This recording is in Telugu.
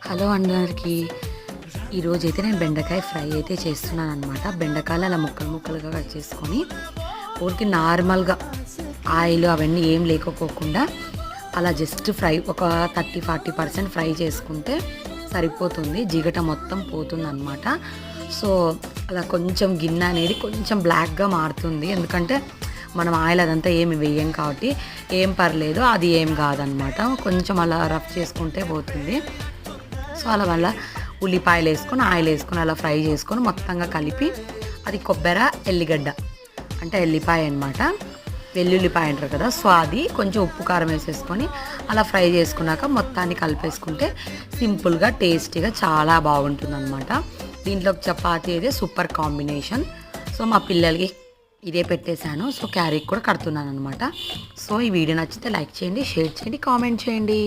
హలో అందరికి. ఈరోజైతే నేను బెండకాయ ఫ్రై అయితే చేస్తున్నాను అనమాట. బెండకాయలు అలా ముక్కలు ముక్కలుగా కట్ చేసుకొని ఊరికి నార్మల్గా ఆయిల్ అవన్నీ ఏం లేకపోకుండా అలా జస్ట్ ఫ్రై ఒక 30-40% ఫ్రై చేసుకుంటే సరిపోతుంది. జిగట మొత్తం పోతుంది అనమాట. సో అలా కొంచెం గిన్నె అనేది కొంచెం బ్లాక్గా మారుతుంది, ఎందుకంటే మనం ఆయిల్ అదంతా ఏమి వేయం కాబట్టి ఏం పర్లేదు, అది ఏం కాదనమాట. కొంచెం అలా రఫ్ చేసుకుంటే పోతుంది. సో అలా వల్ల ఉల్లిపాయలు వేసుకొని ఆయిల్ వేసుకొని అలా ఫ్రై చేసుకొని మొత్తంగా కలిపి అది కొబ్బరి ఎల్లిగడ్డ అంటే ఎల్లిపాయ అనమాట, వెల్లుల్లిపాయ అంటారు కదా. సో అది కొంచెం ఉప్పు కారం వేసేసుకొని అలా ఫ్రై చేసుకున్నాక మొత్తాన్ని కలిపేసుకుంటే సింపుల్గా టేస్టీగా చాలా బాగుంటుంది అనమాట. దీంట్లోకి చపాతీ అయితే సూపర్ కాంబినేషన్. సో మా పిల్లలకి ఇదే పెట్టేశాను. సో క్యారీకి కూడా కడుతున్నాను అనమాట. సో ఈ వీడియో నచ్చితే లైక్ చేయండి, షేర్ చేయండి, కామెంట్ చేయండి.